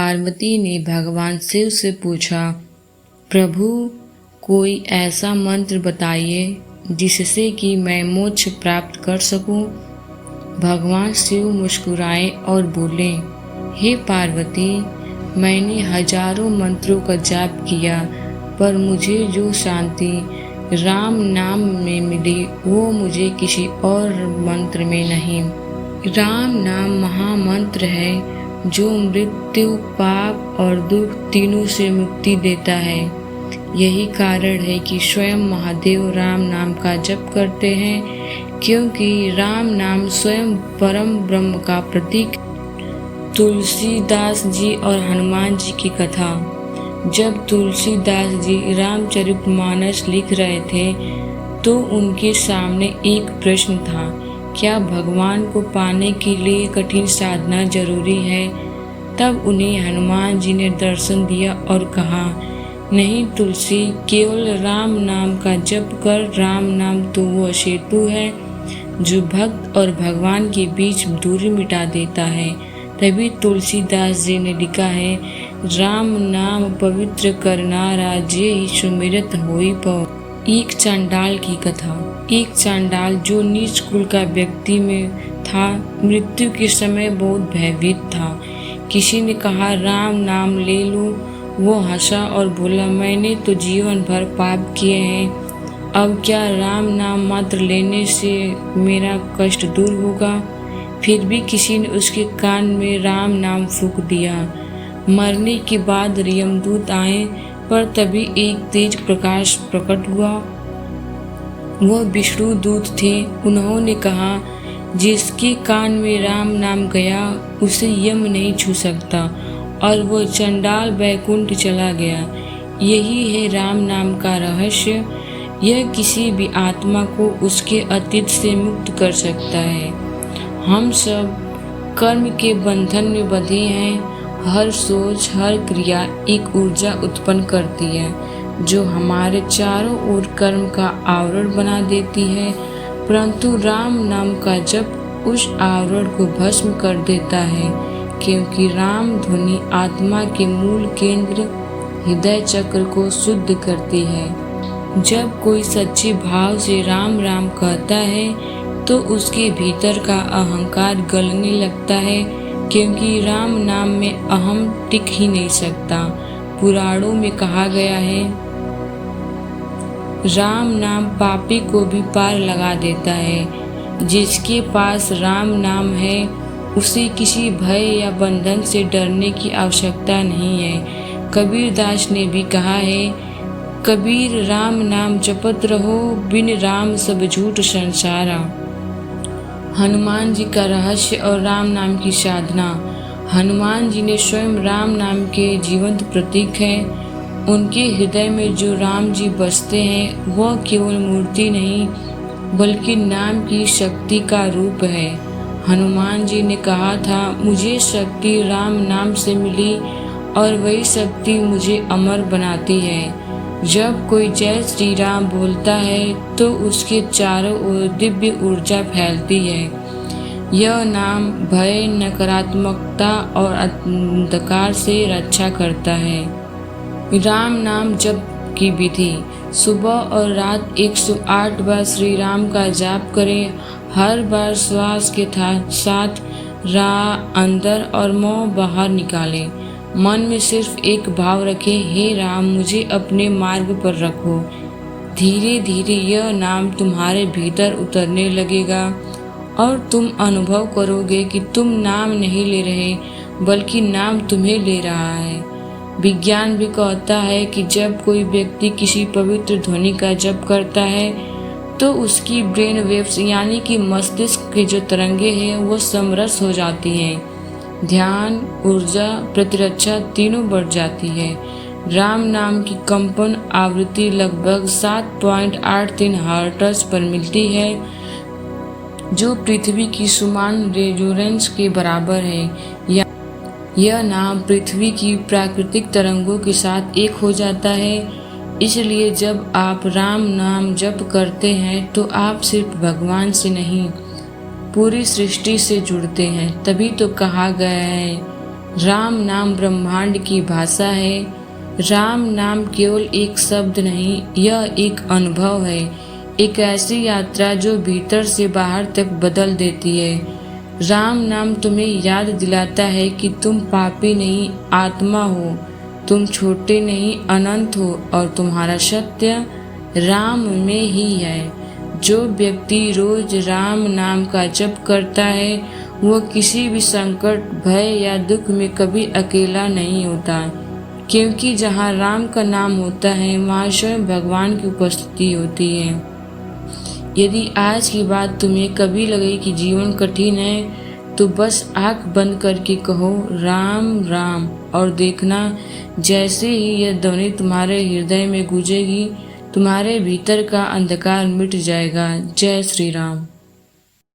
पार्वती ने भगवान शिव से पूछा, प्रभु कोई ऐसा मंत्र बताइए जिससे कि मैं मोक्ष प्राप्त कर सकूं। भगवान शिव मुस्कुराए और बोले, हे पार्वती, मैंने हजारों मंत्रों का जाप किया, पर मुझे जो शांति राम नाम में मिली वो मुझे किसी और मंत्र में नहीं। राम नाम महामंत्र है जो मृत्यु, पाप और दुख तीनों से मुक्ति देता है। यही कारण है कि स्वयं महादेव राम नाम का जप करते हैं, क्योंकि राम नाम स्वयं परम ब्रह्म का प्रतीक। तुलसीदास जी और हनुमान जी की कथा। जब तुलसीदास जी रामचरितमानस लिख रहे थे तो उनके सामने एक प्रश्न था, क्या भगवान को पाने के लिए कठिन साधना जरूरी है? तब उन्हें हनुमान जी ने दर्शन दिया और कहा, नहीं तुलसी, केवल राम नाम का जप कर। राम नाम तो वो सेतु है जो भक्त और भगवान के बीच दूरी मिटा देता है। तभी तुलसीदास जी ने लिखा है, राम नाम पवित्र करना राजे ही सुमिरत होई पव। एक चांडाल की कथा। एक चांडाल जो नीच कुल का व्यक्ति में था, मृत्यु के समय बहुत भयभीत था। किसी ने कहा, राम नाम ले लो। वो हंसा और बोला, मैंने तो जीवन भर पाप किए हैं, अब क्या राम नाम मात्र लेने से मेरा कष्ट दूर होगा? फिर भी किसी ने उसके कान में राम नाम फूंक दिया। मरने के बाद यमदूत आए, पर तभी एक तेज प्रकाश प्रकट हुआ। वह विष्णु दूत थे। उन्होंने कहा, जिसके कान में राम नाम गया उसे यम नहीं छू सकता, और वो चंडाल वैकुंठ चला गया। यही है राम नाम का रहस्य। यह किसी भी आत्मा को उसके अतीत से मुक्त कर सकता है। हम सब कर्म के बंधन में बंधे हैं। हर सोच, हर क्रिया एक ऊर्जा उत्पन्न करती है जो हमारे चारों ओर कर्म का आवरण बना देती है, परंतु राम नाम का जप उस आवरण को भस्म कर देता है, क्योंकि राम ध्वनि आत्मा के मूल केंद्र हृदय चक्र को शुद्ध करती है। जब कोई सच्चे भाव से राम राम कहता है तो उसके भीतर का अहंकार गलने लगता है, क्योंकि राम नाम में अहम टिक ही नहीं सकता। पुराणों में कहा गया है, राम नाम पापी को भी पार लगा देता है। जिसके पास राम नाम है उसे किसी भय या बंधन से डरने की आवश्यकता नहीं है। कबीरदास ने भी कहा है, कबीर राम नाम जपत रहो, बिन राम सब झूठ संसारा। हनुमान जी का रहस्य और राम नाम की साधना। हनुमान जी ने स्वयं राम नाम के जीवंत प्रतीक हैं। उनके हृदय में जो राम जी बसते हैं वह केवल मूर्ति नहीं बल्कि नाम की शक्ति का रूप है। हनुमान जी ने कहा था, मुझे शक्ति राम नाम से मिली और वही शक्ति मुझे अमर बनाती है। जब कोई जय श्री राम बोलता है तो उसके चारों ओर दिव्य ऊर्जा फैलती है। यह नाम भय, नकारात्मकता और अंधकार से रक्षा करता है। राम नाम जप की विधि। सुबह और रात 108 बार श्री राम का जाप करें। हर बार श्वास के साथ रा अंदर और मौ बाहर निकालें। मन में सिर्फ एक भाव रखें, हे राम मुझे अपने मार्ग पर रखो। धीरे धीरे यह नाम तुम्हारे भीतर उतरने लगेगा और तुम अनुभव करोगे कि तुम नाम नहीं ले रहे बल्कि नाम तुम्हें ले रहा है। विज्ञान भी कहता है कि जब कोई व्यक्ति किसी पवित्र ध्वनि का जप करता है तो उसकी ब्रेन वेव्स यानी कि मस्तिष्क की जो तरंगे हैं वो समरस हो जाती हैं। ध्यान, ऊर्जा, प्रतिरक्षा तीनों बढ़ जाती है। राम नाम की कंपन आवृत्ति लगभग 7.83 हर्ट्ज पर मिलती है, जो पृथ्वी की समान रेजोनेंस के बराबर है। यह नाम पृथ्वी की प्राकृतिक तरंगों के साथ एक हो जाता है। इसलिए जब आप राम नाम जप करते हैं तो आप सिर्फ भगवान से नहीं पूरी सृष्टि से जुड़ते हैं। तभी तो कहा गया है, राम नाम ब्रह्मांड की भाषा है। राम नाम केवल एक शब्द नहीं, यह एक अनुभव है, एक ऐसी यात्रा जो भीतर से बाहर तक बदल देती है। राम नाम तुम्हें याद दिलाता है कि तुम पापी नहीं, आत्मा हो, तुम छोटे नहीं, अनंत हो, और तुम्हारा सत्य राम में ही है। जो व्यक्ति रोज राम नाम का जप करता है वह किसी भी संकट, भय या दुख में कभी अकेला नहीं होता, क्योंकि जहाँ राम का नाम होता है वहाँ स्वयं भगवान की उपस्थिति होती है। यदि आज की बात तुम्हें कभी लगे कि जीवन कठिन है तो बस आंख बंद करके कहो राम राम, और देखना जैसे ही यह ध्वनि तुम्हारे हृदय में गूंजेगी तुम्हारे भीतर का अंधकार मिट जाएगा। जय श्री राम।